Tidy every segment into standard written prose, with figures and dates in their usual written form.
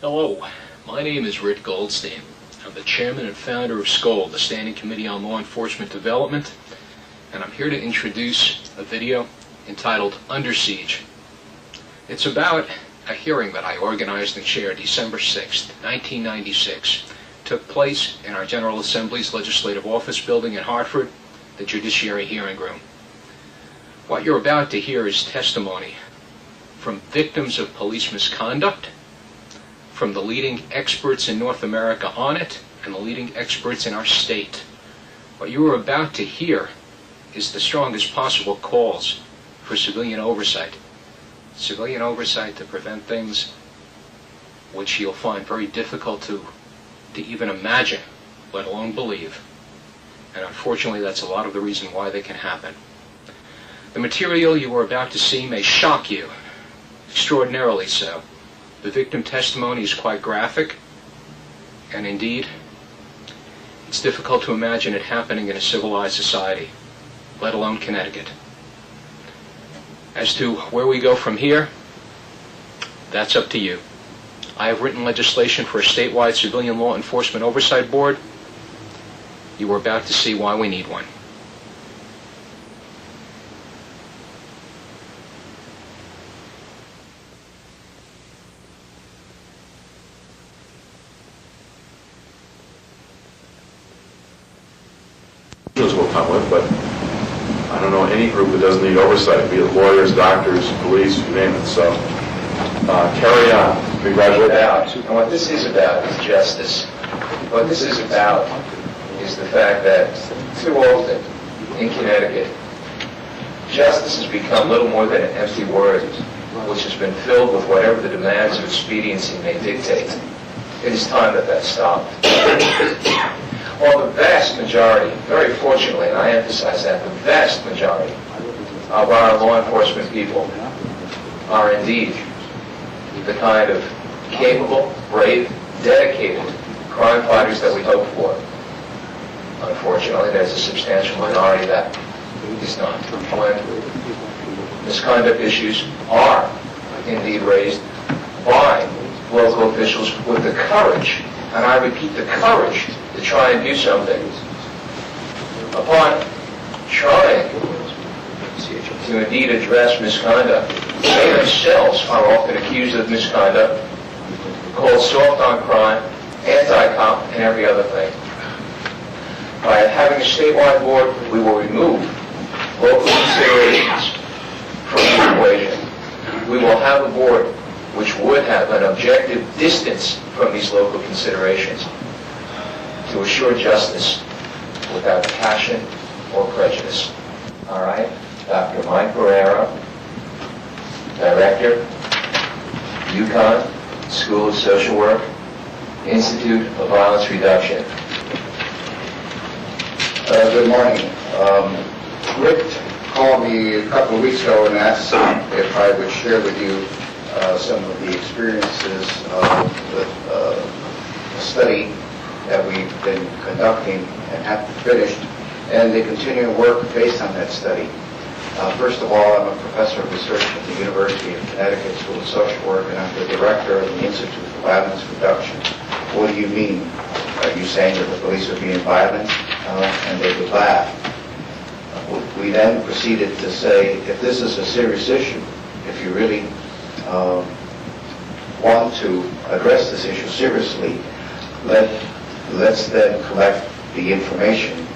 Hello, my name is Rick Goldstein. I'm the chairman and founder of SCOLD, the Standing Committee on Law Enforcement Development, and I'm here to introduce a video entitled Under Siege. It's about a hearing that I organized and chaired December 6, 1996. It took place in our General Assembly's Legislative Office Building in Hartford, the Judiciary Hearing Room. What you're about to hear is testimony from victims of police misconduct, from the leading experts in North America on it, and the leading experts in our state. What you are about to hear is the strongest possible calls for civilian oversight. Civilian oversight to prevent things which you'll find very difficult to even imagine, let alone believe. And unfortunately, that's a lot of the reason why they can happen. The material you are about to see may shock you, extraordinarily so. The victim testimony is quite graphic, and indeed, it's difficult to imagine it happening in a civilized society, let alone Connecticut. As to where we go from here, that's up to you. I have written legislation for a statewide civilian law enforcement oversight board. You are about to see why we need one. Will come with, but I don't know any group that doesn't need oversight, be it lawyers, doctors, police, you name it. So carry on. Congratulations. And what this is about is justice. What this is about is the fact that too often in Connecticut, justice has become little more than an empty word, which has been filled with whatever the demands of expediency may dictate. It is time that that stopped. Well, the vast majority, very fortunately, and I emphasize that, the vast majority of our law enforcement people are indeed the kind of capable, brave, dedicated crime fighters that we hope for. Unfortunately, there's a substantial minority that is not. When misconduct issues are indeed raised by local officials with the courage, and I repeat, the courage to try and do something. Upon trying to indeed address misconduct, they themselves are often accused of misconduct, called soft on crime, anti-cop, and every other thing. By having a statewide board, we will remove local considerations from the equation. We will have a board which would have an objective distance from these local considerations to assure justice without passion or prejudice. All right, Dr. Mike Barrera, Director, UConn School of Social Work, Institute of Violence Reduction. Good morning. Rick called me a couple of weeks ago and asked if I would share with you some of the experiences of the study that we've been conducting and have finished, and the continuing work based on that study. First of all, I'm a professor of research at the University of Connecticut School of Social Work, and I'm the director of the Institute for Violence Reduction. What do you mean? Are you saying that the police are being violent? And they would laugh. We then proceeded to say, if this is a serious issue, if you really want to address this issue seriously, let's then collect the information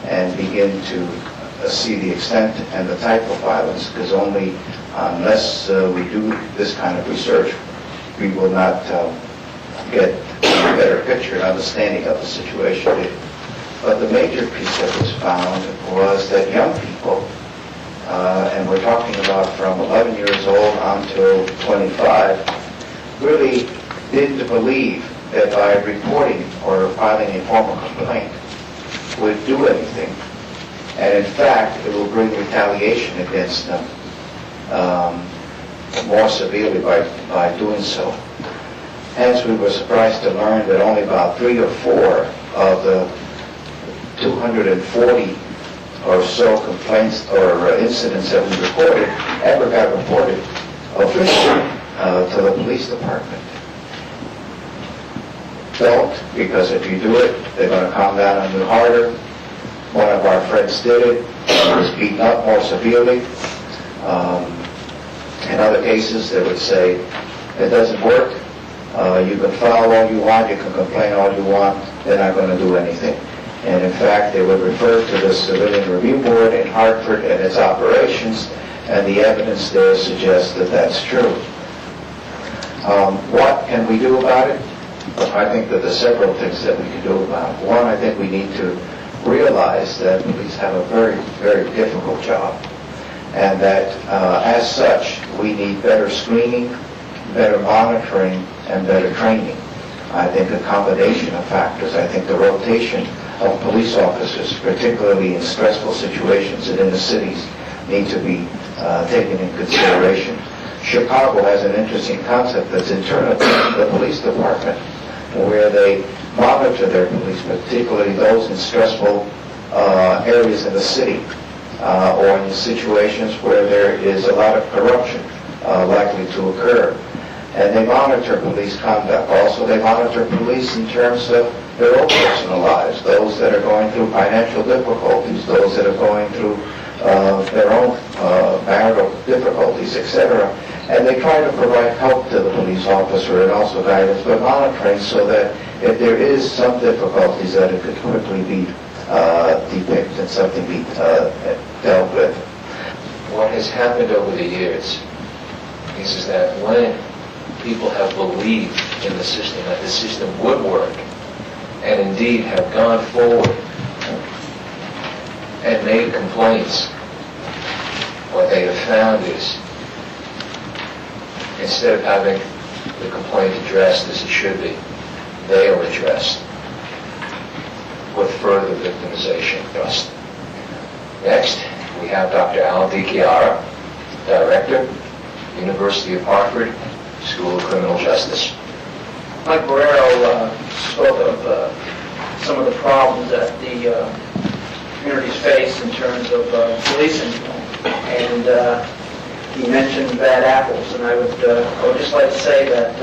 and begin to see the extent and the type of violence, because only unless we do this kind of research, we will not get a better picture and understanding of the situation. But the major piece that was found was that young people, and we're talking about from 11 years old until 25, really didn't believe that by reporting or filing a formal complaint would do anything. And in fact, it will bring retaliation against them more severely by doing so. Hence, we were surprised to learn that only about 3 or 4 of the 240 or so complaints or incidents that we reported ever got reported officially to the police department. don't, because if you do it, they're going to come down on you harder. One of our friends did it. He was beaten up more severely. In other cases, they would say, it doesn't work. You can file all you want, you can complain all you want, they're not going to do anything. And in fact, they would refer to the Civilian Review Board in Hartford and its operations, and the evidence there suggests that that's true. What can we do about it? I think that there's several things that we can do about it. One, I think we need to realize that police have a very, very difficult job, and that as such, we need better screening, better monitoring, and better training. I think a combination of factors. I think the rotation of police officers, particularly in stressful situations and in the cities, need to be taken in consideration. Chicago has an interesting concept that's internal to the police department, where they monitor their police, particularly those in stressful areas in the city, or in situations where there is a lot of corruption likely to occur. And they monitor police conduct. Also, they monitor police in terms of their own personal lives, those that are going through financial difficulties, those that are going through their own marital difficulties, etc. And they try to provide help to the police officer and also guidance, but monitoring so that if there is some difficulties, that it could quickly be depicted and something be dealt with. What has happened over the years is that when people have believed in the system, that the system would work, and indeed have gone forward and made complaints, what they have found is, instead of having the complaint addressed as it should be, they are addressed with further victimization. Next, we have Dr. Al DiChiara, Director, University of Hartford, School of Criminal Justice. Mike Barrero spoke of some of the problems that the communities face in terms of policing, and he mentioned bad apples, and I would just like to say that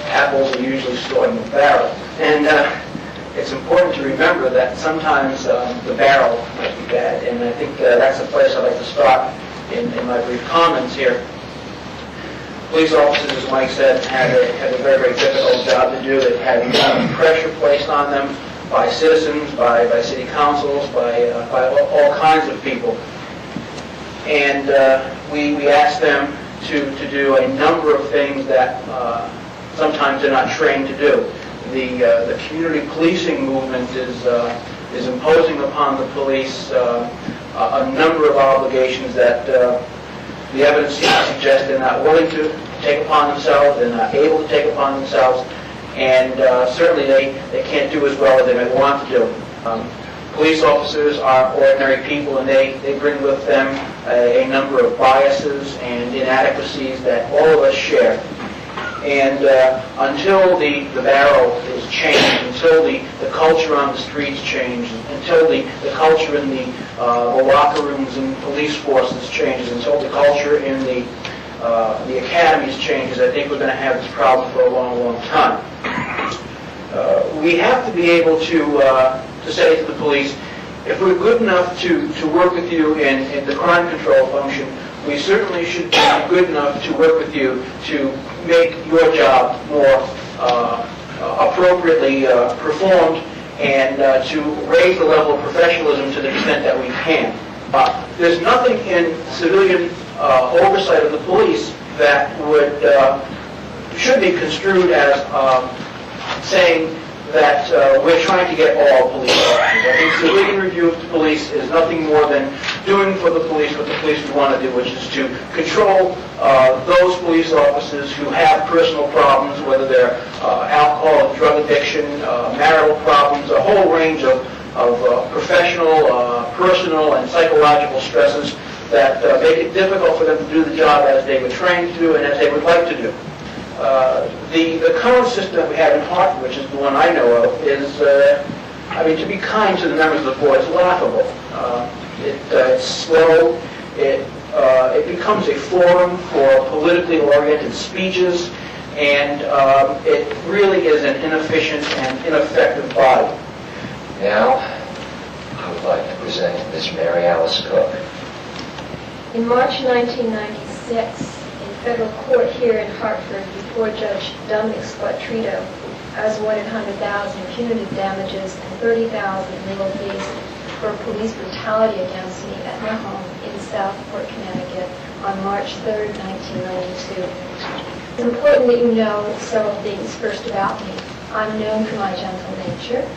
apples are usually stored in the barrel, and it's important to remember that sometimes the barrel might be bad, and I think that's the place I'd like to start in my brief comments here. Police officers, as Mike said, have a very, very difficult job to do. They've had pressure placed on them by citizens, by city councils, by all kinds of people. And we ask them to do a number of things that sometimes they're not trained to do. The community policing movement is imposing upon the police a number of obligations that the evidence seems to suggest they're not willing to take upon themselves, they're not able to take upon themselves, and certainly they can't do as well as they may want to do. Police officers are ordinary people, and they bring with them a number of biases and inadequacies that all of us share. And until the barrel is changed, until the culture on the streets changes, until the culture in the locker rooms and police forces changes, until the culture in the academies changes, I think we're going to have this problem for a long, long time. We have to be able to say to the police, if we're good enough to work with you in the crime control function, we certainly should be good enough to work with you to make your job more appropriately performed and to raise the level of professionalism to the extent that we can. There's nothing in civilian oversight of the police that should be construed as saying that we're trying to get all police officers. I think civilian review of the police is nothing more than doing for the police what the police would want to do, which is to control those police officers who have personal problems, whether they're alcohol and drug addiction, marital problems, a whole range of professional, personal, and psychological stresses that make it difficult for them to do the job as they were trained to do and as they would like to do. The current system that we have in Hartford, which is the one I know of, is, to be kind to the members of the board, it's laughable. It's slow. It becomes a forum for politically oriented speeches. and it really is an inefficient and ineffective body. Now, I would like to present Ms. Mary Alice Cook. In March 1996, in federal court here in Hartford, before Judge Dominic Squattrito, I was awarded $100,000 punitive damages and $30,000 legal fees for police brutality against me at my home in Southport, Connecticut, on March 3rd, 1992. It's important that you know several things first about me. I'm known for my gentle nature,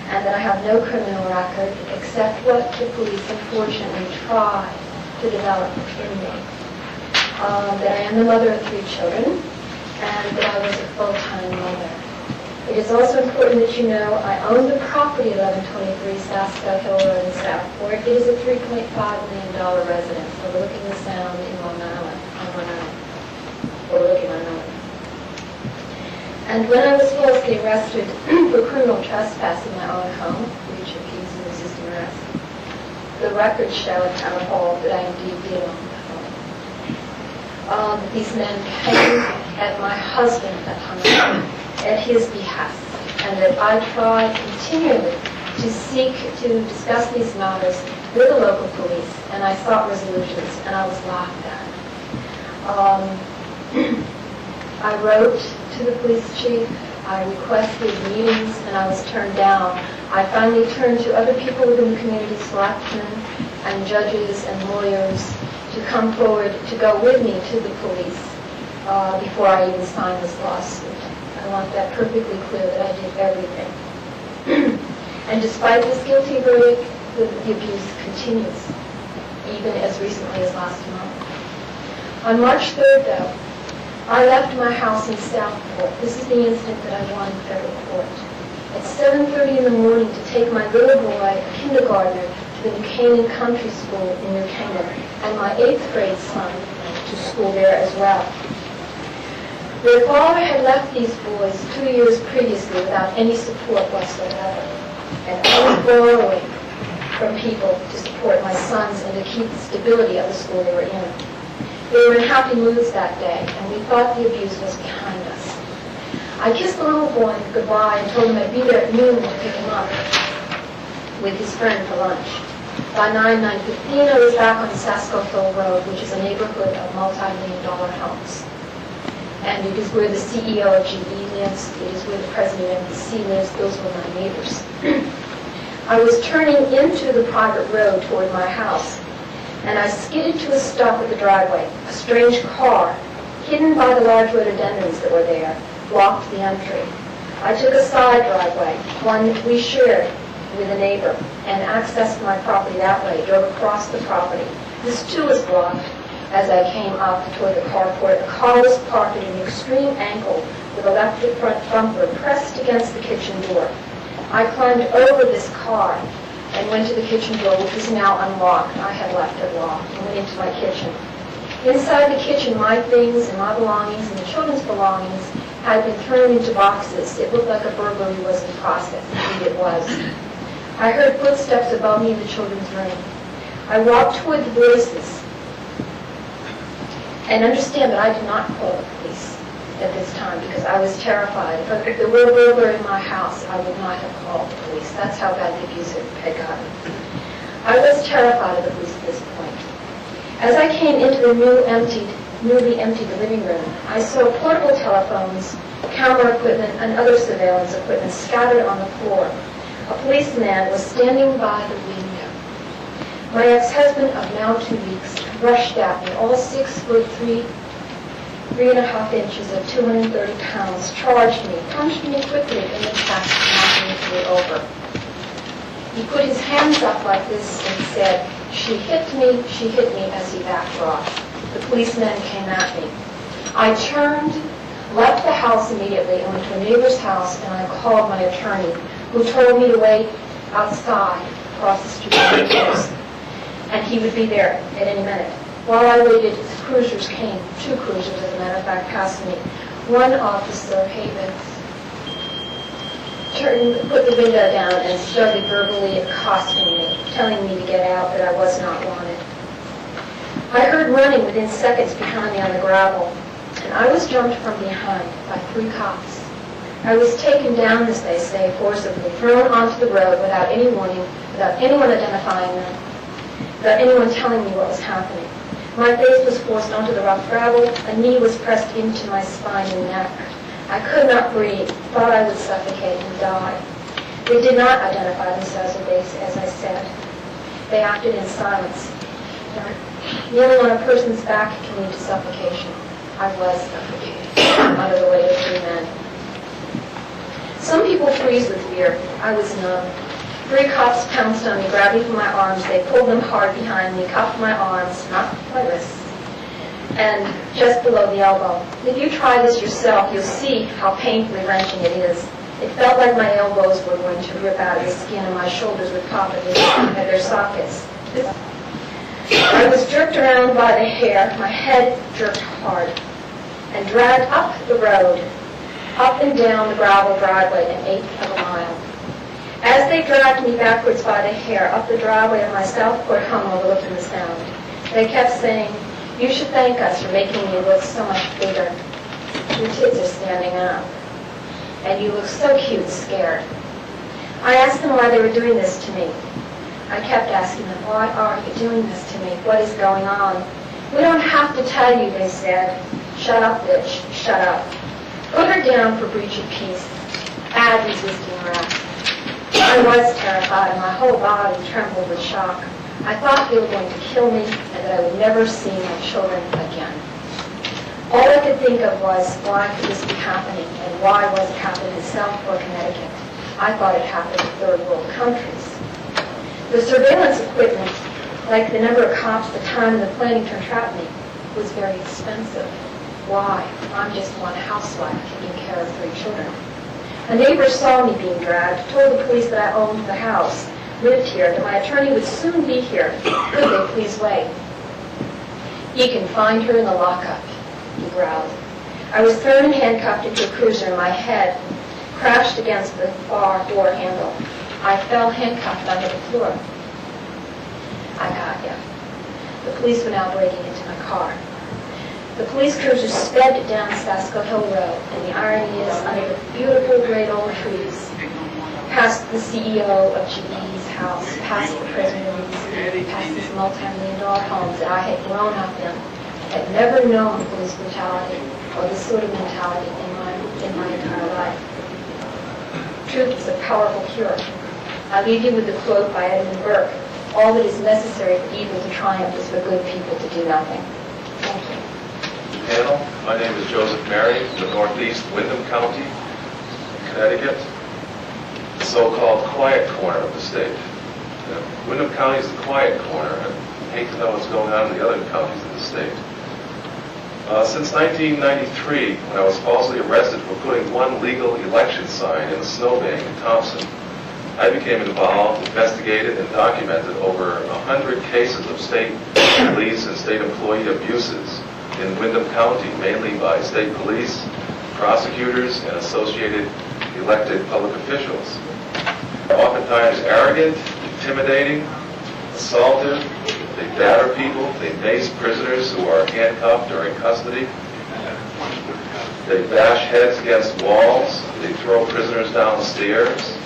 and that I have no criminal record except what the police unfortunately tried to develop in me. That I am the mother of 3 children, and that I was a full-time mother. It is also important that you know I own the property 1123 South Scott Hill Road in Southport. It is a $3.5 million residence overlooking the Sound in Long Island, overlooking Long Island. And when I was falsely arrested for criminal trespass in my own home, breach of peace and resisting arrest, the records show at town hall that I indeed did own the home. These men came at my husband at home at his behest, and that I tried continually to seek to discuss these matters with the local police, and I sought resolutions, and I was laughed at. I wrote to the police chief, I requested meetings, and I was turned down. I finally turned to other people within the community, selectmen and judges and lawyers, to come forward to go with me to the police before I even signed this lawsuit. I want that perfectly clear that I did everything. And despite this guilty verdict, the abuse continues, even as recently as last month. On March 3rd, though, I left my house in Southport. This is the incident that I won in federal court. At 7:30 in the morning to take my little boy, a kindergartner, to the New Canaan Country School in New Canaan, and my 8th grade son to school there as well. Their father had left these boys 2 years previously without any support whatsoever, and I was borrowing from people to support my sons and to keep the stability of the school they were in. They were in happy moods that day, and we thought the abuse was behind us. I kissed the little boy goodbye and told him I'd be there at noon to pick him up with his friend for lunch. By 9:15, I was back on Sasko Hill Road, which is a neighborhood of multi-million-dollar homes. And it is where the CEO of GE lives. It is where the president of NBC lives. Those were my neighbors. I was turning into the private road toward my house, and I skidded to a stop at the driveway. A strange car, hidden by the large rhododendrons that were there, blocked the entry. I took a side driveway, one we shared with a neighbor, and accessed my property that way, drove across the property. This too was blocked. As I came up toward the carport, the car was parked at an extreme angle with a left front bumper pressed against the kitchen door. I climbed over this car and went to the kitchen door, which was now unlocked. I had left it locked, and went into my kitchen. Inside the kitchen, my things and my belongings and the children's belongings had been thrown into boxes. It looked like a burglary was in process. Indeed, it was. I heard footsteps above me in the children's room. I walked toward the voices. And understand that I did not call the police at this time because I was terrified. If there were a burglar in my house, I would not have called the police. That's how bad the abuse had gotten. I was terrified of the police at this point. As I came into the newly emptied living room, I saw portable telephones, camera equipment, and other surveillance equipment scattered on the floor. A policeman was standing by the window. My ex-husband of now 2 weeks rushed at me, all 6 foot 3.5 inches of 230 pounds, charged me, punched me quickly in the chest, knocking me over. He put his hands up like this and said, she hit me," as he backed off. The policeman came at me. I turned, left the house immediately, and went to a neighbor's house, and I called my attorney, who told me to wait outside across the street from the house, and he would be there at any minute. While I waited, cruisers came, 2 cruisers, as a matter of fact, past me. One officer, Havens, put the window down and started verbally accosting me, telling me to get out, that I was not wanted. I heard running within seconds behind me on the gravel, and I was jumped from behind by 3 cops. I was taken down, as they say, forcibly, thrown onto the road without any warning, without anyone identifying them, without anyone telling me what was happening. My face was forced onto the rough gravel, a knee was pressed into my spine and neck. I could not breathe, thought I would suffocate and die. They did not identify themselves as I said. They acted in silence. Kneeling on a person's back can lead to suffocation. I was suffocating under the weight of 3 men. Some people freeze with fear. I was numb. 3 cops pounced on me, grabbed me from my arms. They pulled them hard behind me, cuffed my arms, not my wrists, and just below the elbow. If you try this yourself, you'll see how painfully wrenching it is. It felt like my elbows were going to rip out of the skin and my shoulders would pop at their sockets. I was jerked around by the hair, my head jerked hard, and dragged up the road, up and down the gravel driveway, an 1/8 of a mile. As they dragged me backwards by the hair up the driveway of my Southport home overlooking the Sound, they kept saying, "You should thank us for making you look so much bigger. Your tits are standing up, and you look so cute and scared." I asked them why they were doing this to me. I kept asking them, "Why are you doing this to me? What is going on?" "We don't have to tell you," they said. "Shut up, bitch, shut up. Put her down for breach of peace. Add resisting arrest." I was terrified and my whole body trembled with shock. I thought they were going to kill me and that I would never see my children again. All I could think of was, why could this be happening and why was it happening in Southport, Connecticut? I thought it happened in third world countries. The surveillance equipment, like the number of cops, the time, and the planning to entrap me, was very expensive. Why? I'm just one housewife taking care of 3 children. A neighbor saw me being dragged, told the police that I owned the house, lived here, that my attorney would soon be here. Could they please wait? "You can find her in the lockup," he growled. I was thrown and handcuffed into a cruiser and my head crashed against the bar door handle. I fell handcuffed onto the floor. "I got you." The police were now breaking into my car. The police cruiser sped down Sasko Hill Road, and the irony is, under the beautiful great old trees, past the CEO of GE's house, past the president of the past these multi-million-dollar homes that I had grown up in, had never known police brutality or this sort of mentality in my entire life. Truth is a powerful cure. I leave you with the quote by Edmund Burke: "All that is necessary for evil to triumph is for good people to do nothing." Thank you. Panel, my name is Joseph Mary from the northeast Windham County, Connecticut, the so-called quiet corner of the state. Windham County is the quiet corner. I hate to know what's going on in the other counties of the state. Since 1993, when I was falsely arrested for putting one legal election sign in a snowbank in Thompson, I became involved, investigated, and documented over 100 cases of state police and state employee abuses in Windham County, mainly by state police, prosecutors, and associated elected public officials. They're oftentimes arrogant, intimidating, assaultive, they batter people, they mace prisoners who are handcuffed or in custody, they bash heads against walls, they throw prisoners down stairs,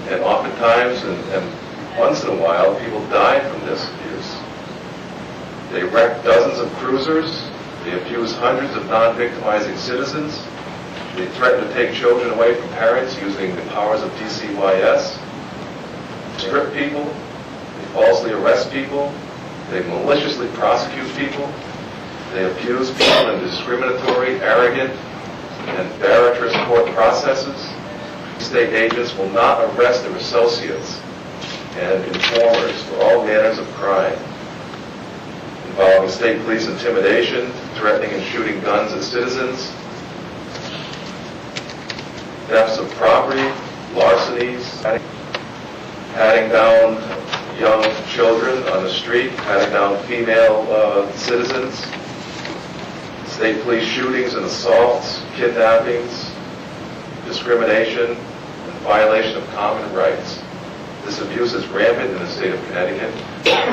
and oftentimes, and once in a while, people die from this abuse. They wreck dozens of cruisers, they abuse hundreds of non-victimizing citizens, they threaten to take children away from parents using the powers of DCYS, strip people, they falsely arrest people, they maliciously prosecute people, they abuse people in discriminatory, arrogant, and barbarous court processes. State agents will not arrest their associates and informers for all manners of crime involving state police intimidation, threatening and shooting guns at citizens, thefts of property, larcenies, patting down young children on the street, patting down female citizens, state police shootings and assaults, kidnappings, discrimination, and violation of common rights. This abuse is rampant in the state of Connecticut,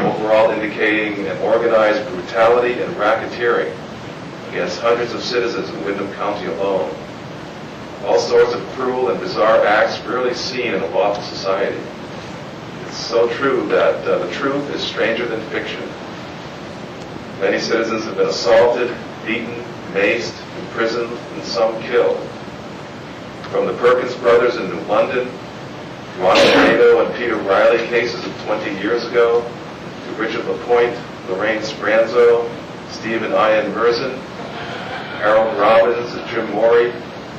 overall indicating an organized brutality and racketeering against hundreds of citizens in Windham County alone. All sorts of cruel and bizarre acts rarely seen in a lawful society. It's so true that the truth is stranger than fiction. Many citizens have been assaulted, beaten, maced, imprisoned, and some killed. From the Perkins brothers in New London, Ron Tornado and Peter Riley cases of 20 years ago, to Richard LaPointe, Lorraine Spranzo, Stephen Ian Merzen, Harold Robbins, Jim Morey,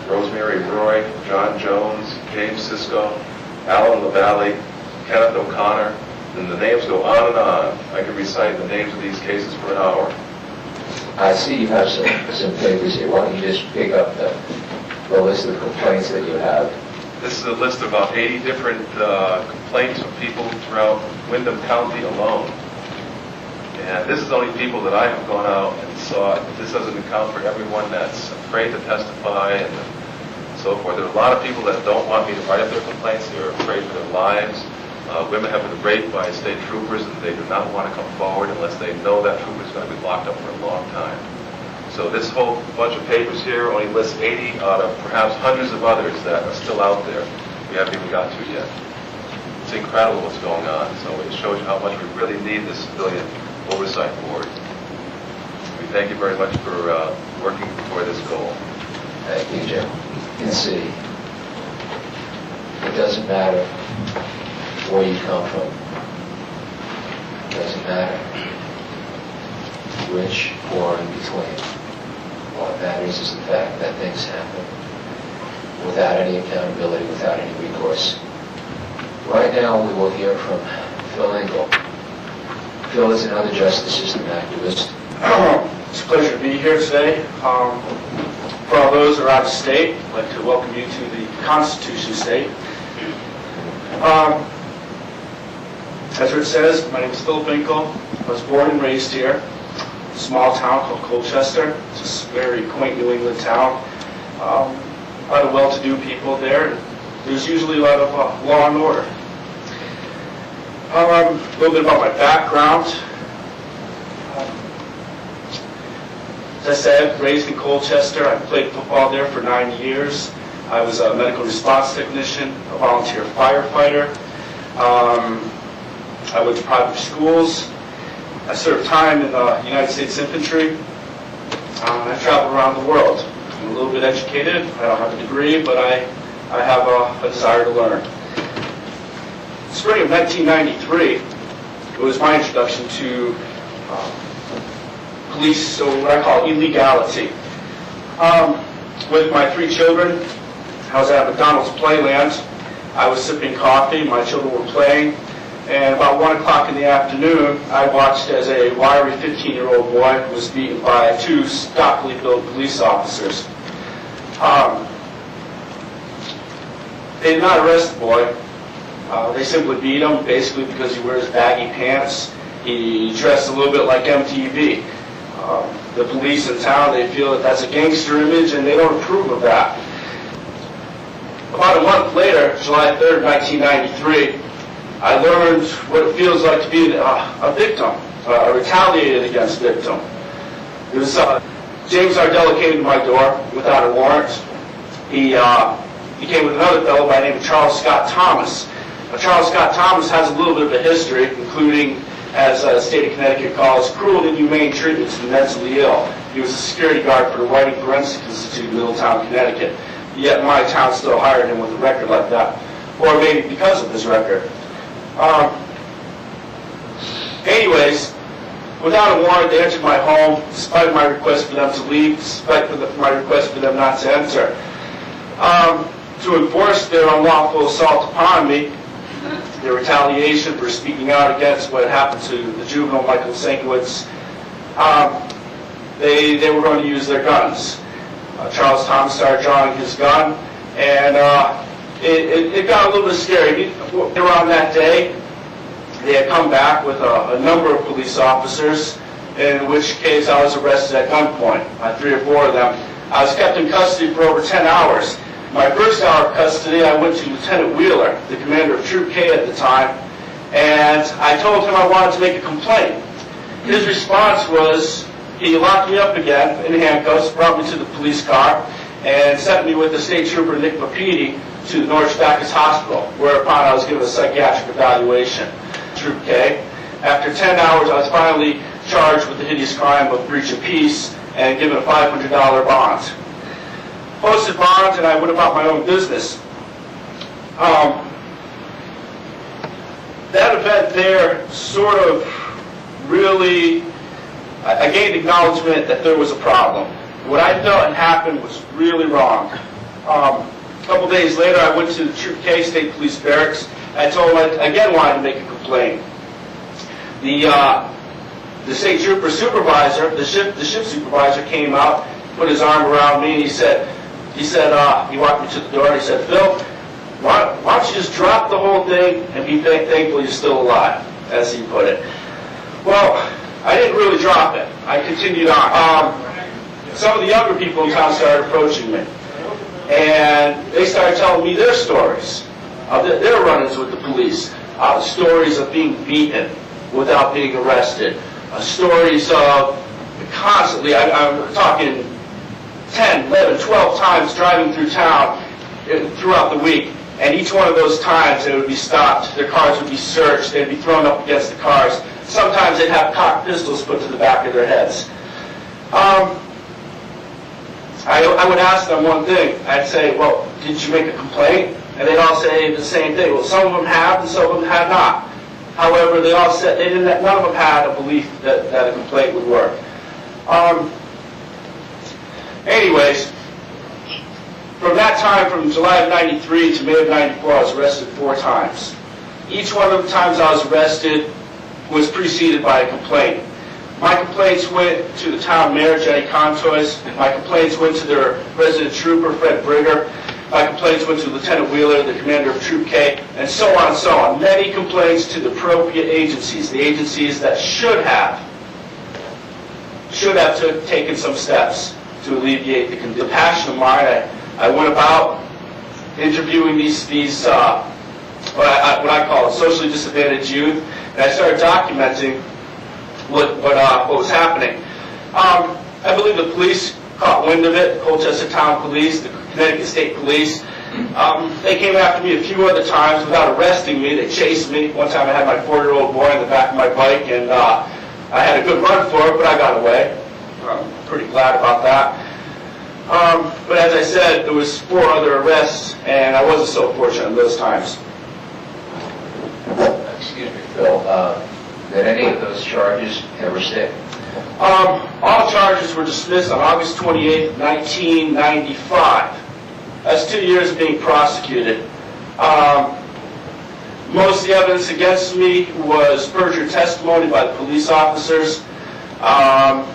Rosemary Roy, John Jones, James Sisko, Alan LaValle, Kenneth O'Connor, and the names go on and on. I could recite the names of these cases for an hour. I see you have some papers here. Why don't you just pick up the list of complaints that you have? This is a list of about 80 different complaints from people throughout Windham County alone. And this is only people that I have gone out and sought. This doesn't account for everyone that's afraid to testify and so forth. There are a lot of people that don't want me to write up their complaints. They're afraid for their lives. Women have been raped by state troopers, and they do not want to come forward unless they know that trooper is going to be locked up for a long time. So this whole bunch of papers here only lists 80 out of perhaps hundreds of others that are still out there we haven't even got to yet. It's incredible what's going on. So it shows you how much we really need this civilian oversight board. We thank you very much for working for this goal. Thank you, Jim. You can see it doesn't matter where you come from. It doesn't matter rich, poor, in between. What matters is the fact that things happen without any accountability, without any recourse. Right now, we will hear from Phil Engel. Phil is another justice system activist. It's a pleasure to be here today. For all those who are out of state, I'd like to welcome you to the Constitution State. As it says, my name is Phil Engel. I was born and raised here. A small town called Colchester. It's a very quaint New England town. A lot of well-to-do people there. There's usually a lot of law and order. A little bit about my background. As I said, raised in Colchester. I played football there for 9 years. I was a medical response technician, a volunteer firefighter. I went to private schools. I served time in the United States Infantry. I traveled around the world. I'm a little bit educated. I don't have a degree, but I have a desire to learn. Spring of 1993, it was my introduction to police, or what I call illegality. With my 3 children, I was at McDonald's Playland. I was sipping coffee, my children were playing, and about 1 o'clock in the afternoon, I watched as a wiry 15-year-old boy was beaten by 2 stockily built police officers. They did not arrest the boy. They simply beat him, basically because he wears baggy pants. He dressed a little bit like MTV. The police in town, they feel that that's a gangster image, and they don't approve of that. About a month later, July 3rd, 1993, I learned what it feels like to be a victim, a retaliated against victim. It was James Ardella came to my door without a warrant. He came with another fellow by the name of Charles Scott Thomas. Charles Scott Thomas has a little bit of a history, including, as the state of Connecticut calls, cruel and inhumane treatment to the mentally ill. He was a security guard for the Writing Forensic Institute in Middletown, Connecticut. Yet my town still hired him with a record like that, or maybe because of his record. Anyways, without a warrant, they entered my home, despite my request for them to leave, despite my request for them not to enter. To enforce their unlawful assault upon me, their retaliation for speaking out against what happened to the juvenile Michael Sankiewicz, they were going to use their guns. Charles Thomas started drawing his gun, and it got a little bit scary. Around that day, they had come back with a number of police officers, in which case I was arrested at gunpoint by 3 or 4 of them. I was kept in custody for over 10 hours. My first hour of custody, I went to Lieutenant Wheeler, the commander of Troop K at the time, and I told him I wanted to make a complaint. His response was, he locked me up again in handcuffs, brought me to the police car, and sent me with the state trooper Nick Mapidi to the Norwich Baptist Hospital, whereupon I was given a psychiatric evaluation. Troop K. After 10 hours, I was finally charged with the hideous crime of breach of peace and given a $500 bond. Posted bonds, and I went about my own business. That event there sort of really, I gained acknowledgement that there was a problem. What I felt had happened was really wrong. A couple days later, I went to the Troop K State Police Barracks. I told them I again wanted to make a complaint. The state trooper supervisor, the shift supervisor, came out, put his arm around me, and he said, he walked me to the door, and he said, "Phil, why don't you just drop the whole thing and be thankful you're still alive," as he put it. Well, I didn't really drop it. I continued on. Some of the younger people in town started approaching me, and they started telling me their stories, their run-ins with the police, stories of being beaten without being arrested, stories of constantly, I'm talking 10, 11, 12 times driving through town throughout the week, and each one of those times they would be stopped, their cars would be searched, they'd be thrown up against the cars. Sometimes they'd have cocked pistols put to the back of their heads. I would ask them one thing. I'd say, "Well, did you make a complaint?" And they'd all say the same thing. Well, some of them have, and some of them had not. However, they all said none of them had a belief that a complaint would work. Anyways, from that time, from July of '93 to May of '94, I was arrested 4 times. Each one of the times I was arrested was preceded by a complaint. My complaints went to the town mayor, Jenny Contois. My complaints went to their resident trooper, Fred Brigger. My complaints went to Lieutenant Wheeler, the commander of Troop K, and so on and so on. Many complaints to the appropriate agencies, the agencies that should have taken some steps to alleviate the passion of mine. I went about interviewing these what I call socially disadvantaged youth, and I started documenting what was happening. I believe the police caught wind of it, the Colchester Town Police, the Connecticut State Police. They came after me a few other times without arresting me. They chased me. One time I had my 4-year-old boy in the back of my bike, and I had a good run for it, but I got away. I'm pretty glad about that. But as I said, there was 4 other arrests, and I wasn't so fortunate in those times. Excuse me, Phil. Did any of those charges ever stick? All charges were dismissed on August 28, 1995. That's 2 years of being prosecuted. Most of the evidence against me was perjured testimony by the police officers. All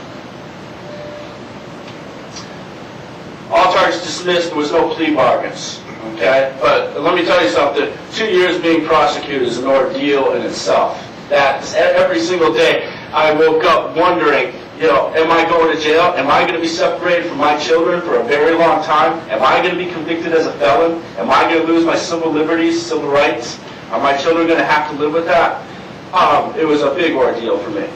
charges dismissed. There was no plea bargains. Okay, but let me tell you something. 2 years being prosecuted is an ordeal in itself. That every single day I woke up wondering, am I going to jail? Am I going to be separated from my children for a very long time? Am I going to be convicted as a felon? Am I going to lose my civil liberties, civil rights? Are my children going to have to live with that? It was a big ordeal for me.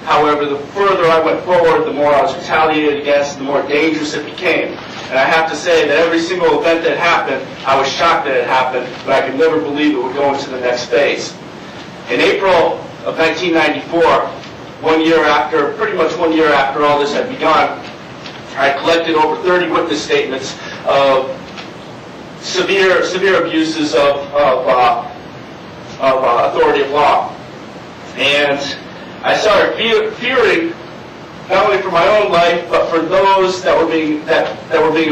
However, the further I went forward, the more I was retaliated against, the more dangerous it became. And I have to say that every single event that happened, I was shocked that it happened, but I could never believe it would go into the next phase. In April of 1994, pretty much one year after all this had begun, I collected over 30 witness statements of severe abuses of authority of law. And I started fearing not only for my own life, but for those that were being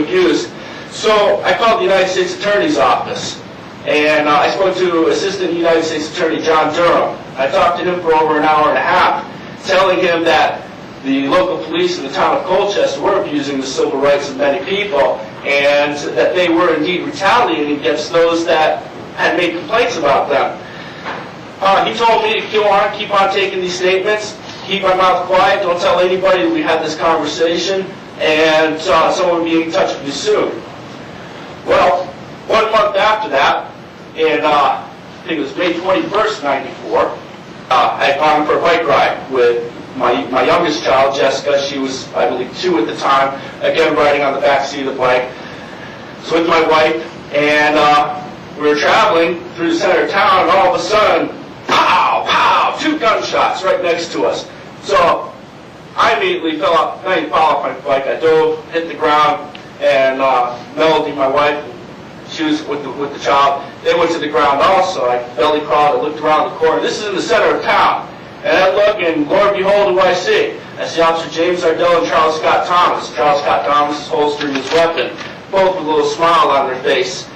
abused. So I called the United States Attorney's Office, and I spoke to Assistant United States Attorney John Durham. I talked to him for over an hour and a half, telling him that the local police in the town of Colchester were abusing the civil rights of many people, and that they were indeed retaliating against those that had made complaints about them. He told me to keep on taking these statements, keep my mouth quiet, don't tell anybody that we had this conversation, and someone will be in touch with me soon. Well, 1 month after that, in I think it was May 21st, '94, I had gone for a bike ride with my youngest child, Jessica. She was, I believe, 2 at the time. Again, riding on the back seat of the bike. I was with my wife, and we were traveling through the center of town, and all of a sudden, pow, pow, 2 gunshots right next to us. So I immediately fell off my bike. I dove, hit the ground, and Melody, my wife, she was with the child. They went to the ground also. I belly crawled. I looked around the corner. This is in the center of town. And I look, and lo and behold, who I see? I see Officer James Ardell and Charles Scott Thomas. Charles Scott Thomas is holstering his weapon, both with a little smile on their face.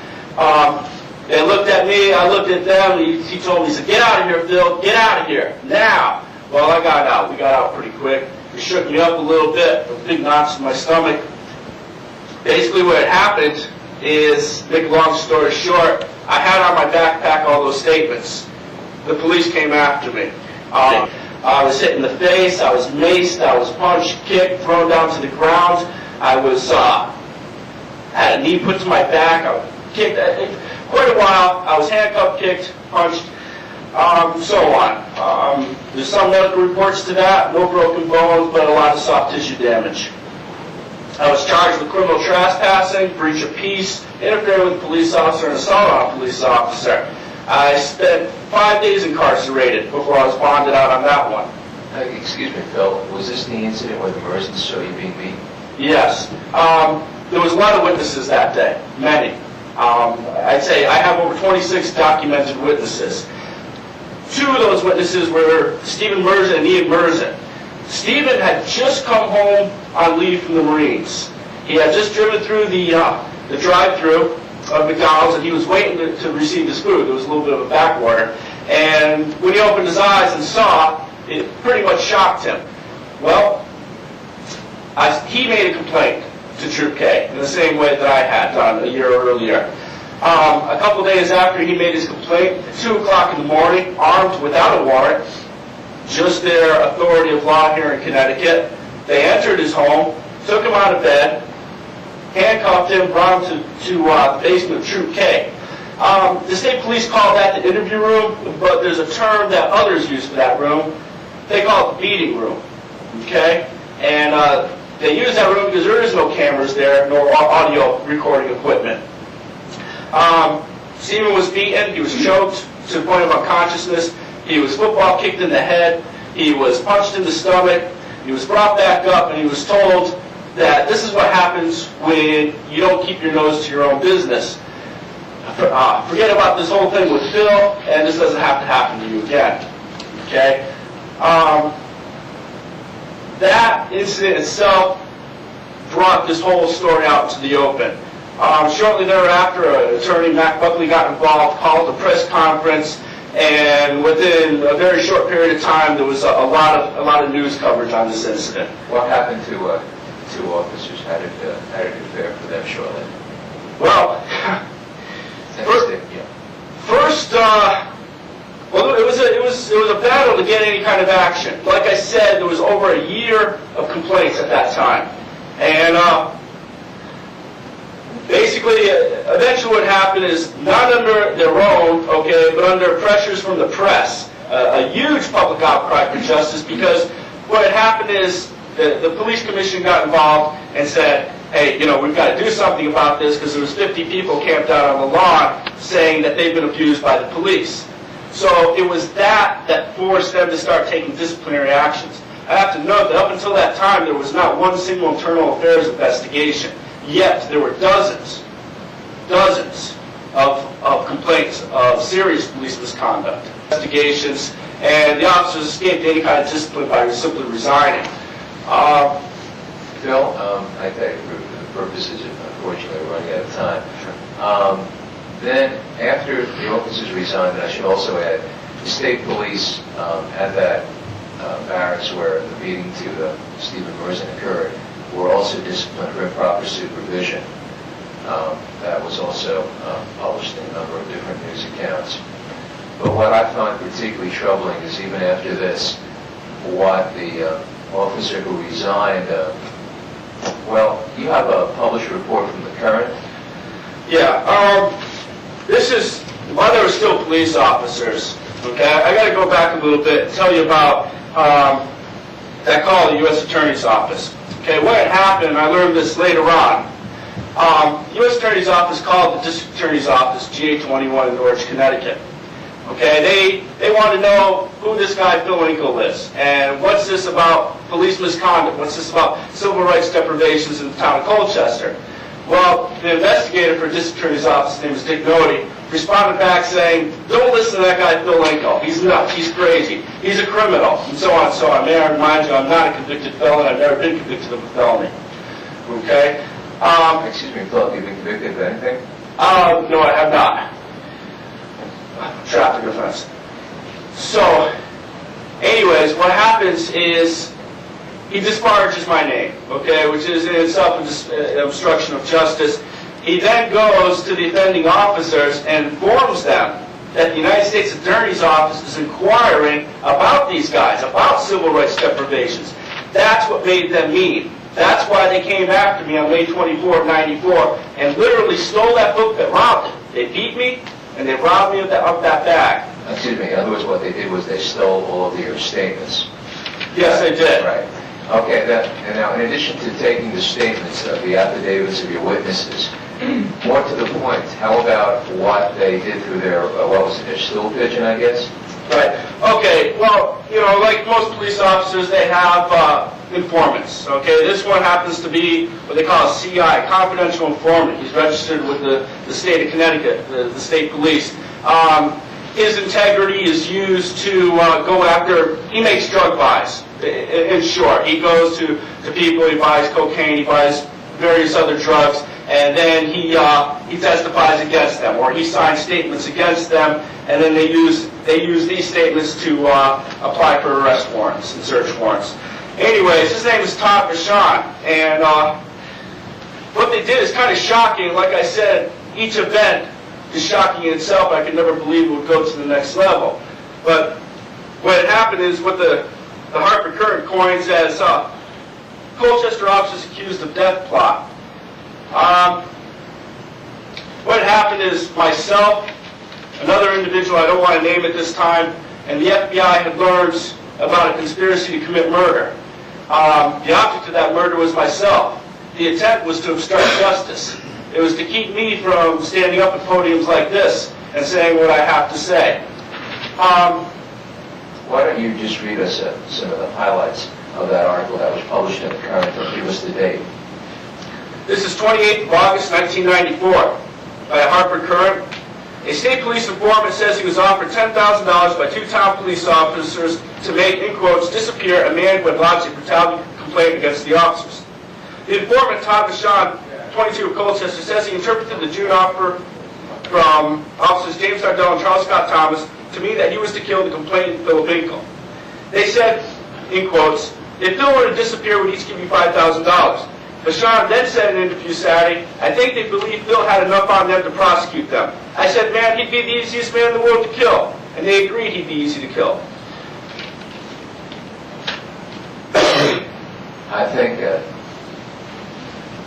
They looked at me. I looked at them. He told me, he said, "Get out of here, Phil. Get out of here now." Well, I got out. We got out pretty quick. It shook me up a little bit, with big knots in my stomach. Basically, what had happened is, make a long story short, I had on my backpack all those statements. The police came after me. I was hit in the face, I was maced, I was punched, kicked, thrown down to the ground. I was had a knee put to my back. I was kicked quite a while. I was handcuffed, kicked, punched, so on. There's some medical reports to that, no broken bones, but a lot of soft tissue damage. I was charged with criminal trespassing, breach of peace, interfering with a police officer, and assault on a police officer. I spent 5 days incarcerated before I was bonded out on that one. Excuse me, Phil, was this the incident where the Mersons saw you being beaten? Yes. There was a lot of witnesses that day, many. I'd say I have over 26 documented witnesses. 2 of those witnesses were Stephen Merzen and Ian Merzen. Stephen had just come home on leave from the Marines. He had just driven through the drive-thru of McDonald's, and he was waiting to receive his food. There was a little bit of a back order. And when he opened his eyes and saw, it pretty much shocked him. Well, he made a complaint to Troop K in the same way that I had done a year earlier. A couple days after he made his complaint, at 2 o'clock in the morning, armed without a warrant, just their authority of law here in Connecticut, they entered his home, took him out of bed, handcuffed him, brought him to the basement of Troop K. The state police call that the interview room, but there's a term that others use for that room. They call it the beating room, okay? And they use that room because there is no cameras there, nor audio recording equipment. Stephen was beaten, he was choked to the point of unconsciousness, he was football kicked in the head, he was punched in the stomach, he was brought back up, and he was told that this is what happens when you don't keep your nose to your own business. Forget about this whole thing with Phil, and this doesn't have to happen to you again. Okay? That incident itself brought this whole story out into the open. Shortly thereafter, attorney Matt Buckley got involved, called a press conference, and within a very short period of time, there was a lot of news coverage on this incident. What happened to 2 officers? How did it fare for them shortly? Well, first, it was a battle to get any kind of action. Like I said, there was over a year of complaints at that time, and basically, eventually what happened is, not under their own, okay, but under pressures from the press, a huge public outcry for justice, because what had happened is the police commission got involved and said, hey, we've got to do something about this, because there was 50 people camped out on the lawn saying that they've been abused by the police. So it was that forced them to start taking disciplinary actions. I have to note that up until that time, there was not one single internal affairs investigation. Yet there were dozens of complaints of serious police misconduct, investigations, and the officers escaped any kind of discipline by simply resigning. Phil, I tell you, for the purposes of, unfortunately, we're running out of time. Then, after the officers resigned, I should also add, the state police at that barracks where the beating to Stephen Merzen occurred were also disciplined for improper supervision. That was also published in a number of different news accounts. But what I find particularly troubling is, even after this, what the officer who resigned, well, you have a published report from the Current? Yeah, this is, while there were still police officers, okay, I got to go back a little bit and tell you about that called the U.S. Attorney's Office. Okay, what had happened, I learned this later on. U.S. Attorney's Office called the District Attorney's Office, GA21 in Norwich, Connecticut. Okay, they want to know who this guy Phil Winkle is, and what's this about police misconduct, what's this about civil rights deprivations in the town of Colchester. Well, the investigator for District Attorney's Office, his name is Dick Noty, responded back saying, don't listen to that guy Phil Winkle, he's nuts, he's crazy, he's a criminal, and so on and so on. May I remind you, I'm not a convicted felon, I've never been convicted of a felony. Okay? Excuse me, Phil, have you been convicted of anything? No, I have not. Traffic offense. So, anyways, what happens is he disparges my name, okay, which is in itself an obstruction of justice. He then goes to the offending officers and informs them that the United States Attorney's Office is inquiring about these guys, about civil rights deprivations. That's what made them mean. That's why they came after me on May 24 of 94 and literally stole that book that robbed it. They beat me and they robbed me of that bag. Excuse me, in other words, what they did was they stole all of your statements. Yes, they did. Right. Okay, and now in addition to taking the statements of the affidavits of your witnesses, more to the point, how about what they did through their, what was it, their stool pigeon, I guess? Right. Okay, well, you know, like most police officers, they have informants. Okay, this one happens to be what they call a CI, confidential informant. He's registered with the state of Connecticut, the state police. His integrity is used to go after, he makes drug buys. In short, he goes to people, he buys cocaine, he buys various other drugs, and then he testifies against them, or he signs statements against them, and then they use these statements to apply for arrest warrants and search warrants. Anyways, his name is Todd Vachon, and what they did is kind of shocking. Like I said, each event is shocking in itself. I could never believe it would go to the next level. But what had happened is what the Hartford Courant coins as Colchester officers accused of death plot. What happened is myself, another individual I don't want to name at this time, and the FBI had learned about a conspiracy to commit murder. The object of that murder was myself. The intent was to obstruct justice. It was to keep me from standing up at podiums like this and saying what I have to say. Why don't you just read us some of the highlights of that article that was published in the Courant and give us the date? This is 28th of August, 1994, by a Hartford Courant. A state police informant says he was offered $10,000 by two town police officers to make, in quotes, disappear a man who had lodged a brutality complaint against the officers. The informant, Todd Vachon, 22 of Colchester, says he interpreted the June offer from officers James Ardell and Charles Scott Thomas to mean that he was to kill the complainant, Phil Winkle. They said, in quotes, if Phil were to disappear, we'd each give you $5,000. Vachon then said in an interview Saturday, I think they believed Phil had enough on them to prosecute them. I said, man, he'd be the easiest man in the world to kill. And they agreed he'd be easy to kill. I think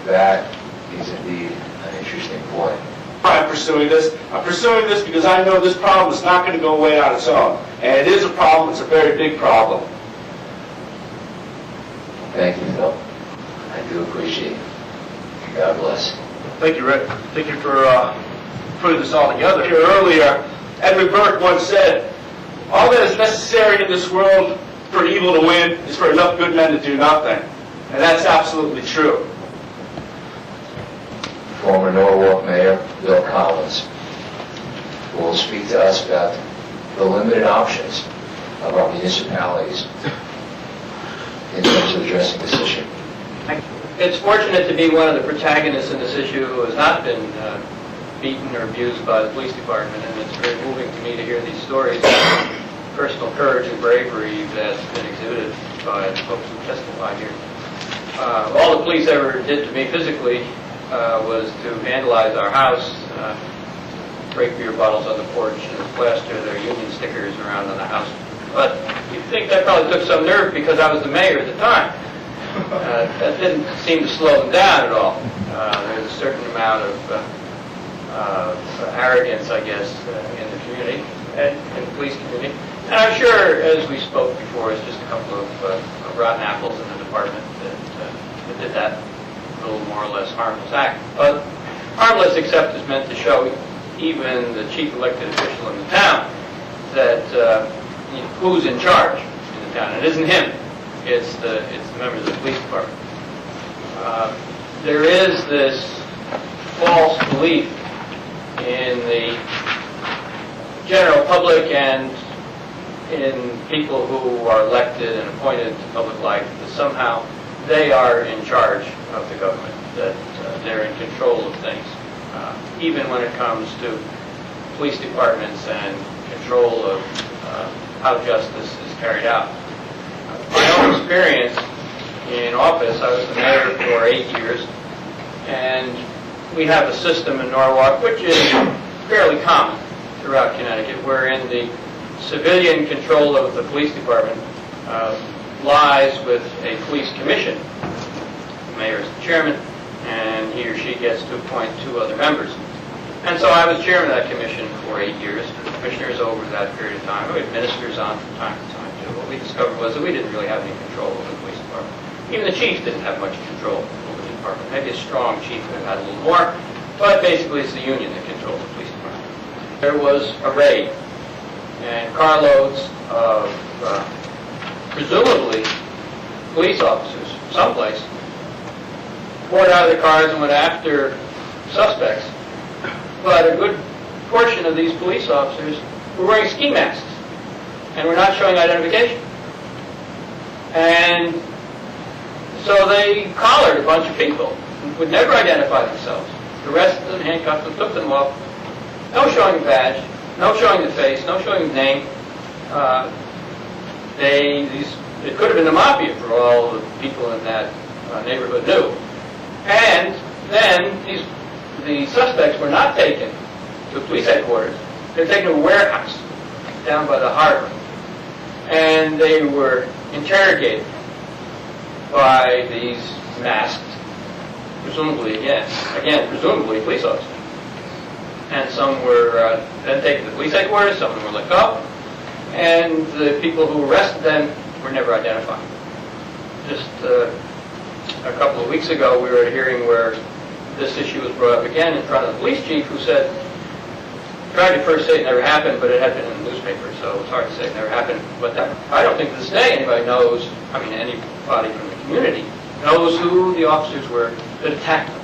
that is indeed an interesting point. I'm pursuing this. I'm pursuing this because I know this problem is not going to go away on its own. And it is a problem. It's a very big problem. Thank you, Phil. I do appreciate it. God bless. Thank you, Rick. Thank you for putting this all together. Here earlier, Edmund Burke once said, all that is necessary in this world for evil to win is for enough good men to do nothing. And that's absolutely true. Former Norwalk Mayor Bill Collins will speak to us about the limited options of our municipalities in terms of addressing this issue. It's fortunate to be one of the protagonists in this issue who has not been beaten or abused by the police department, and it's very moving to me to hear these stories of personal courage and bravery that's been exhibited by the folks who testified here. All the police ever did to me physically was to vandalize our house, break beer bottles on the porch, and plaster their union stickers around on the house. But you'd think that probably took some nerve because I was the mayor at the time. That didn't seem to slow them down at all. There's a certain amount of arrogance, I guess, in the community and in the police community. And I'm sure, as we spoke before, it's just a couple of rotten apples in the department that did that little more or less harmless act. But harmless except is meant to show even the chief elected official in the town that who's in charge in the town. It isn't him. It's the members of the police department. There is this false belief in the general public and in people who are elected and appointed to public life that somehow they are in charge of the government, that they're in control of things, even when it comes to police departments and control of how justice is carried out. My own experience in office, I was the mayor for 8 years, and we have a system in Norwalk which is fairly common throughout Connecticut, wherein the civilian control of the police department lies with a police commission. The mayor is the chairman, and he or she gets to appoint 2 other members. And so I was chairman of that commission for 8 years. The commissioners over that period of time. We had ministers on from time to time, too. What we discovered was that we didn't really have any control over the police department. Even the chief didn't have much control over the department. Maybe a strong chief would have had a little more, but basically it's the union that controls the police department. There was a raid, and carloads of presumably police officers, someplace, poured out of the cars and went after suspects. But a good portion of these police officers were wearing ski masks and were not showing identification. And so they collared a bunch of people who would never identify themselves, arrested them, handcuffed them, took them off. No showing the badge, no showing the face, no showing the name. It could have been the mafia for all the people in that neighborhood knew. And then the suspects were not taken to police headquarters. They were taken to a warehouse down by the harbor. And they were interrogated by these masked, presumably, presumably police officers. And some were then taken to police headquarters, some of them were let go, and the people who arrested them were never identified. Just a couple of weeks ago, we were at a hearing where this issue was brought up again in front of the police chief, who said, tried to first say it never happened, but it had been in the newspaper, so it's hard to say it never happened. But I don't think to this day anybody knows, anybody from the community knows who the officers were that attacked them.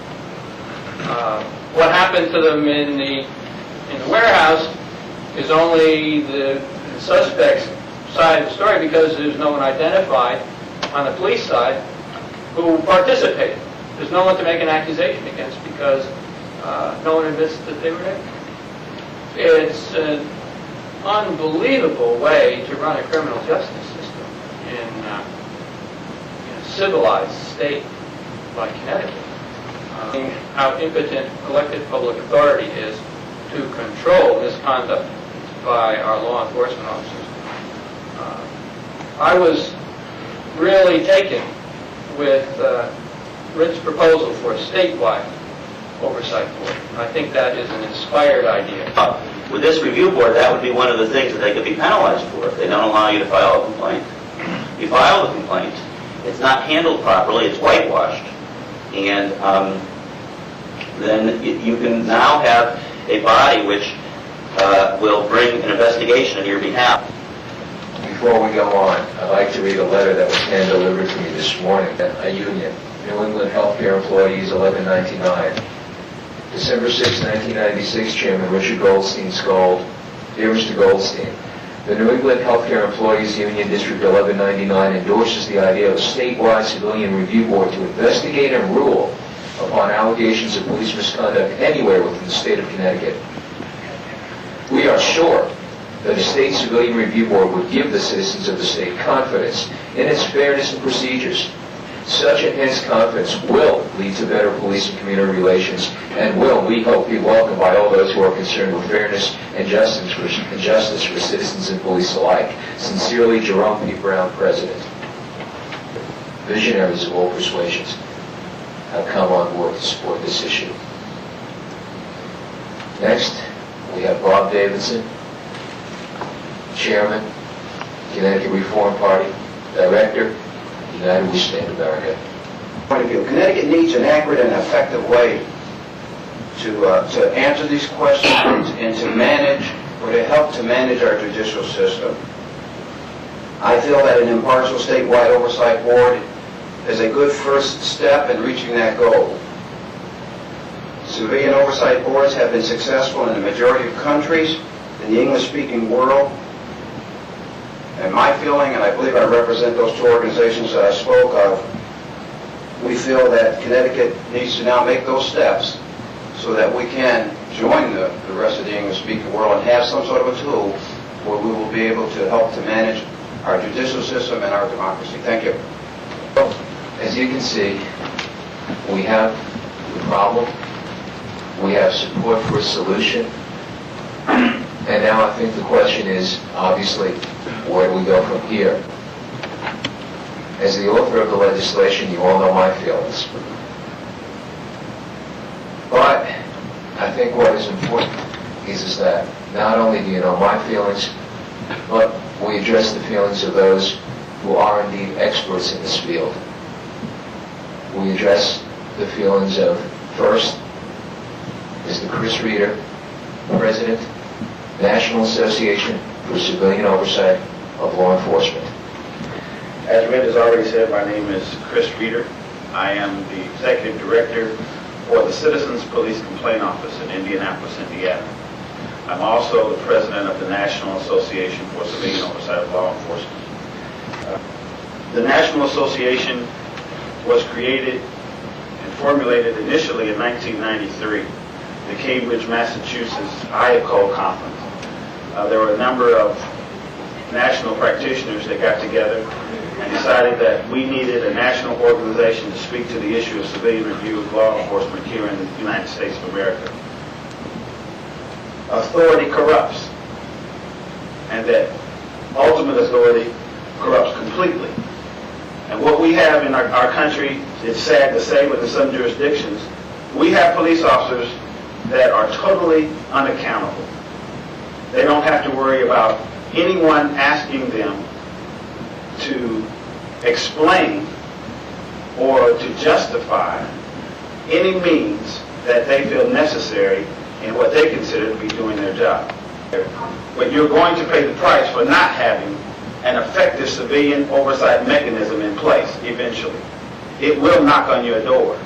What happened to them in the warehouse is only the suspect's side of the story, because there's no one identified on the police side who participated. There's no one to make an accusation against because no one admits that they were there. It's an unbelievable way to run a criminal justice system in a civilized state like Connecticut. How impotent elected public authority is to control misconduct by our law enforcement officers. I was really taken with Rick's proposal for a statewide oversight board. I think that is an inspired idea. With this review board, that would be one of the things that they could be penalized for if they don't allow you to file a complaint. You file a complaint, it's not handled properly, it's whitewashed, and then you can now have a body which will bring an investigation on your behalf. Before we go on, I'd like to read a letter that was hand-delivered to me this morning. A union, New England Healthcare Employees, 1199. December 6, 1996, Chairman Richard Goldstein Skold. Dear Mr. Goldstein, the New England Healthcare Employees Union, District 1199, endorses the idea of a statewide civilian review board to investigate and rule upon allegations of police misconduct anywhere within the state of Connecticut. We are sure that a state civilian review board would give the citizens of the state confidence in its fairness and procedures. Such enhanced confidence will lead to better police and community relations and will, we hope, be welcomed by all those who are concerned with fairness and justice for citizens and police alike. Sincerely, Jerome P. Brown, President. Visionaries of all persuasions have come on board to support this issue. Next, we have Bob Davidson, Chairman, Connecticut Reform Party, Director, United we stand, America. Point of view, Connecticut needs an accurate and effective way to answer these questions and to manage, or to help to manage our judicial system. I feel that an impartial statewide oversight board is a good first step in reaching that goal. Civilian oversight boards have been successful in the majority of countries in the English-speaking world. And my feeling, and I believe I represent those two organizations that I spoke of, we feel that Connecticut needs to now make those steps so that we can join the rest of the English-speaking world and have some sort of a tool where we will be able to help to manage our judicial system and our democracy. Thank you. As you can see, we have the problem, we have support for a solution, and now I think the question is, obviously, where do we go from here? As the author of the legislation, you all know my feelings. But I think what is important is that not only do you know my feelings, but we address the feelings of those who are indeed experts in this field. We address the feelings of, first, is the Chris Reeder, President, National Association for Civilian Oversight of Law Enforcement. As Red has already said, my name is Chris Reeder. I am the Executive Director for the Citizens Police Complaint Office in Indianapolis, Indiana. I'm also the President of the National Association for Civilian Oversight of Law Enforcement. The National Association was created and formulated initially in 1993, the Cambridge, Massachusetts IACO Conference. There were a number of national practitioners that got together and decided that we needed a national organization to speak to the issue of civilian review of law enforcement here in the United States of America. Authority corrupts, and that ultimate authority corrupts completely. And what we have in our country, it's sad to say, but in some jurisdictions, we have police officers that are totally unaccountable. They don't have to worry about anyone asking them to explain or to justify any means that they feel necessary in what they consider to be doing their job. But you're going to pay the price for not having an effective civilian oversight mechanism in place eventually. It will knock on your door.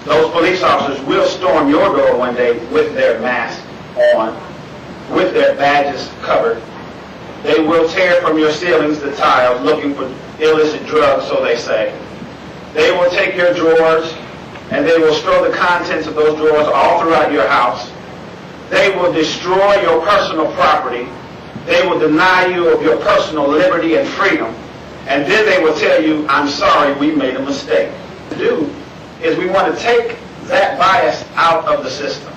Those police officers will storm your door one day with their mask on, with their badges covered. They will tear from your ceilings the tiles looking for illicit drugs, so they say. They will take your drawers and they will throw the contents of those drawers all throughout your house. They will destroy your personal property. They will deny you of your personal liberty and freedom. And then they will tell you, I'm sorry, we made a mistake. What to do is we want to take that bias out of the system.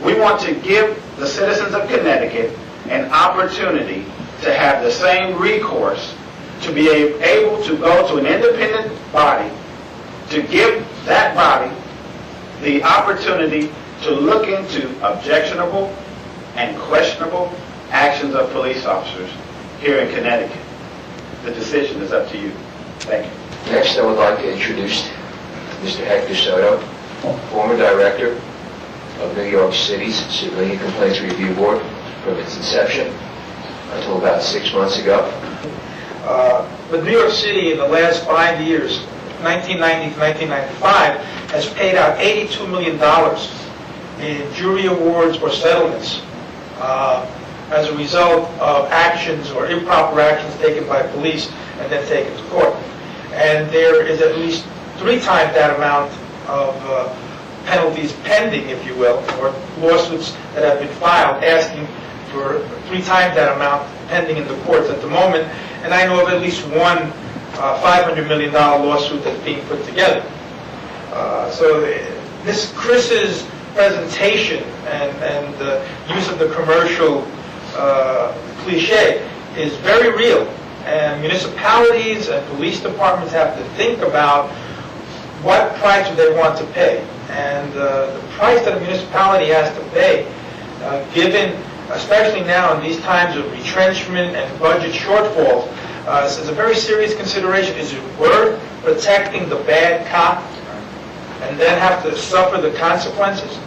We want to give the citizens of Connecticut an opportunity to have the same recourse, to be able to go to an independent body, to give that body the opportunity to look into objectionable and questionable actions of police officers here in Connecticut. The decision is up to you. Thank you. Next, I would like to introduce Mr. Hector Soto, former director of New York City's Civilian Complaints Review Board from its inception until about 6 months ago. But New York City in the last 5 years, 1990 to 1995, has paid out $82 million in jury awards or settlements as a result of actions or improper actions taken by police and then taken to court. And there is at least 3 times that amount of penalties pending, if you will, or lawsuits that have been filed asking for 3 times that amount pending in the courts at the moment. And I know of at least one $500 million lawsuit that's being put together. So this Chris's presentation and the use of the commercial cliche is very real. And municipalities and police departments have to think about what price do they want to pay. And the price that a municipality has to pay, given, especially now in these times of retrenchment and budget shortfalls, So it's a very serious consideration. Is it worth protecting the bad cop and then have to suffer the consequences?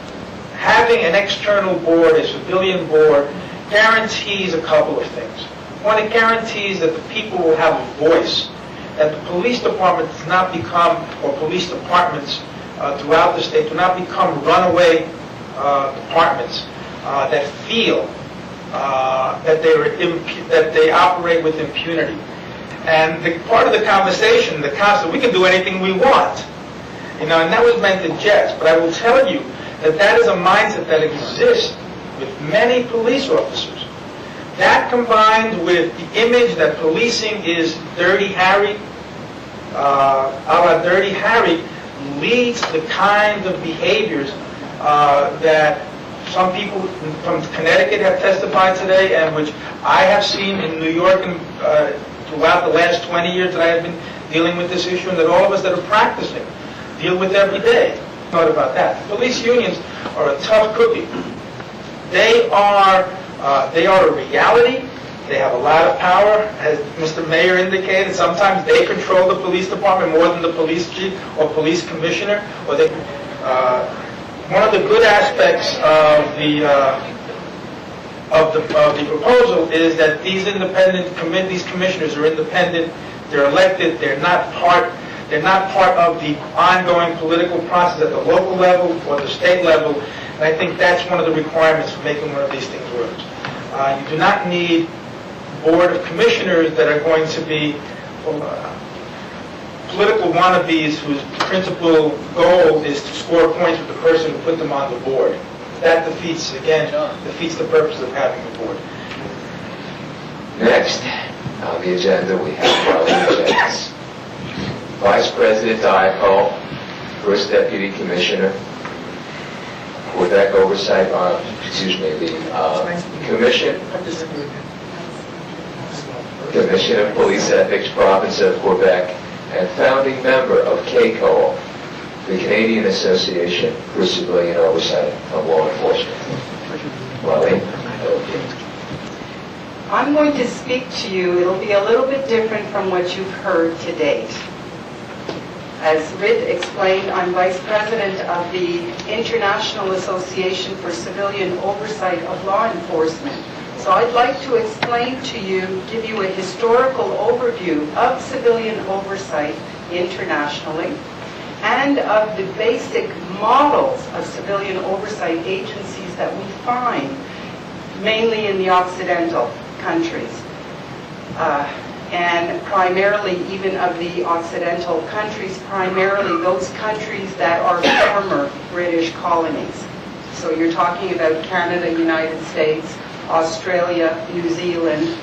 Having an external board, a civilian board, guarantees a couple of things. One, it guarantees that the people will have a voice, that the police department does not become, or police departments throughout the state do not become runaway departments that feel that they operate with impunity. And part of the conversation, the concept, we can do anything we want, and that was meant in jest. But I will tell you that is a mindset that exists with many police officers. That combined with the image that policing is Dirty Harry, a la Dirty Harry, leads to the kind of behaviors that some people from Connecticut have testified today, and which I have seen in New York and throughout the last 20 years that I have been dealing with this issue, and that all of us that are practicing deal with every day. Not about that. Police unions are a tough cookie. They are a reality. They have a lot of power, as Mr. Mayor indicated. Sometimes they control the police department more than the police chief or police commissioner. Or one of the good aspects of the proposal is that these commissioners are independent. They're elected. They're not part of the ongoing political process at the local level or the state level. And I think that's one of the requirements for making one of these things work. You do not need board of commissioners that are going to be political wannabes whose principal goal is to score points with the person who put them on the board. That defeats the purpose of having the board. Next on the agenda, we have following agendas. Vice President Diacol, First Deputy Commissioner, Quebec Oversight, the Commission of Police Ethics, Province of Quebec, and founding member of KCOL, the Canadian Association for Civilian Oversight of Law Enforcement. Wally? I'm going to speak to you. It'll be a little bit different from what you've heard to date. As Rit explained, I'm Vice President of the International Association for Civilian Oversight of Law Enforcement. So I'd like to explain to you, give you a historical overview of civilian oversight internationally and of the basic models of civilian oversight agencies that we find mainly in the Occidental countries. And primarily, even of the Occidental countries, primarily those countries that are former British colonies. So you're talking about Canada, United States, Australia, New Zealand,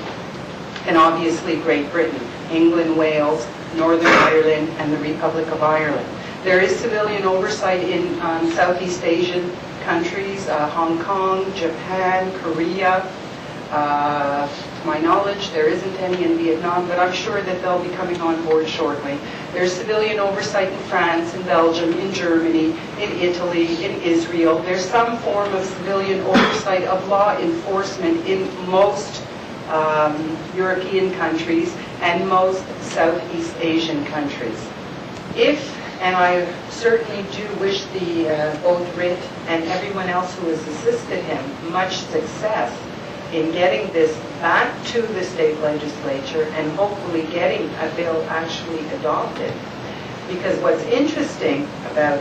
and obviously Great Britain, England, Wales, Northern Ireland, and the Republic of Ireland. There is civilian oversight in Southeast Asian countries, Hong Kong, Japan, Korea. To my knowledge, there isn't any in Vietnam, but I'm sure that they'll be coming on board shortly. There's civilian oversight in France, in Belgium, in Germany, in Italy, in Israel. There's some form of civilian oversight of law enforcement in most European countries and most Southeast Asian countries. And I certainly do wish both Rit and everyone else who has assisted him much success in getting this back to the state legislature and hopefully getting a bill actually adopted. Because what's interesting about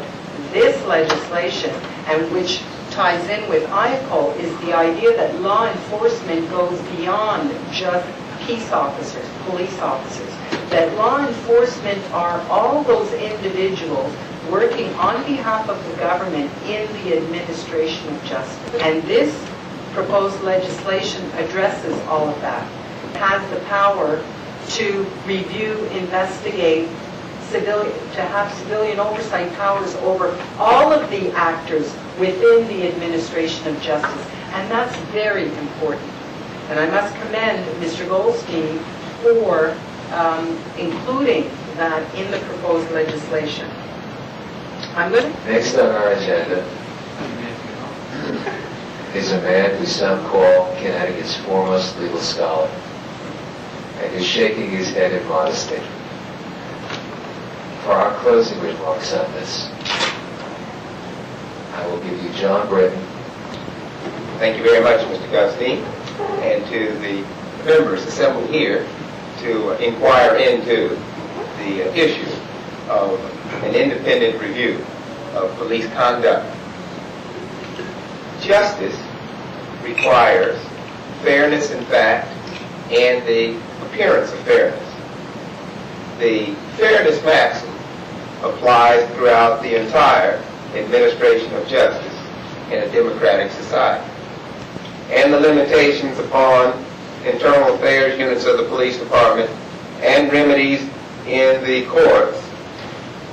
this legislation, and which ties in with IACOL, is the idea that law enforcement goes beyond just peace officers, police officers. That law enforcement are all those individuals working on behalf of the government in the administration of justice. And this proposed legislation addresses all of that. It has the power to review, investigate, to have civilian oversight powers over all of the actors within the administration of justice. And that's very important. And I must commend Mr. Goldstein for including that in the proposed legislation. Next on our agenda is a man who some call Connecticut's foremost legal scholar, and and is shaking his head in modesty. For our closing remarks on this, I will give you John Britton. Thank you very much, Mr. Gunstein, and to the members assembled here to inquire into the issue of an independent review of police conduct. Justice requires fairness in fact and the appearance of fairness. The fairness maxim applies throughout the entire administration of justice in a democratic society. And the limitations upon internal affairs units of the police department and remedies in the courts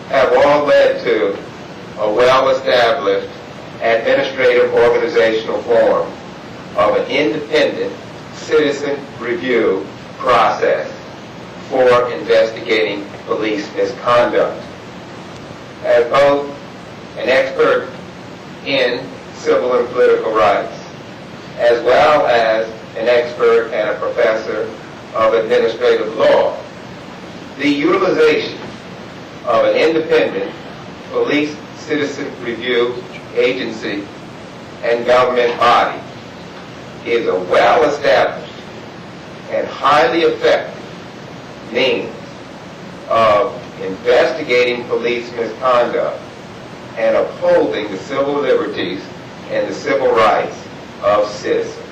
have all led to a well-established administrative organizational form of an independent citizen review process for investigating police misconduct. As both an expert in civil and political rights, as well as an expert and a professor of administrative law, the utilization of an independent police citizen review agency and government body is a well-established and highly effective means of investigating police misconduct and upholding the civil liberties and the civil rights of citizens.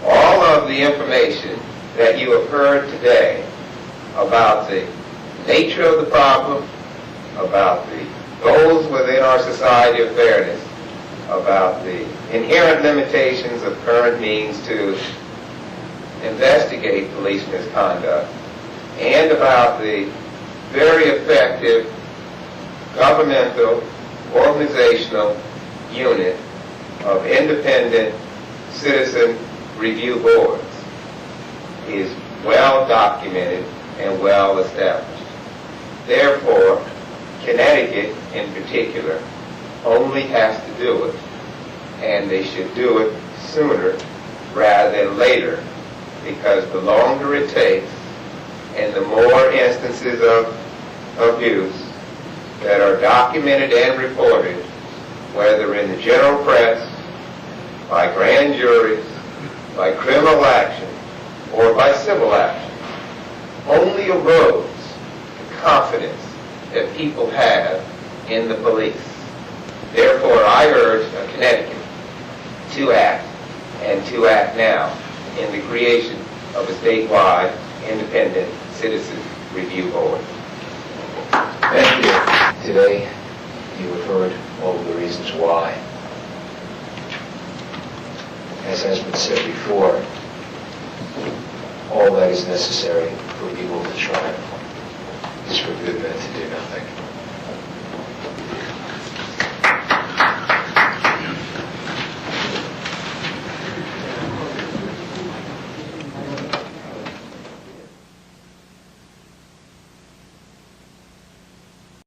All of the information that you have heard today about the nature of the problem, about the goals within our society of fairness, about the inherent limitations of current means to investigate police misconduct, and about the very effective governmental, organizational unit of independent citizen review boards is well documented and well established. Therefore, Connecticut in particular only has to do it, and they should do it sooner rather than later, because the longer it takes and the more instances of abuse that are documented and reported, whether in the general press, by grand juries, by criminal action, or by civil action, only erodes the confidence that people have in the police. Therefore, I urge Connecticut to act, and to act now, in the creation of a statewide independent citizen review board. Thank you. Today, you have heard all of the reasons why. As has been said before, all that is necessary for evil to triumph is for good men to do nothing.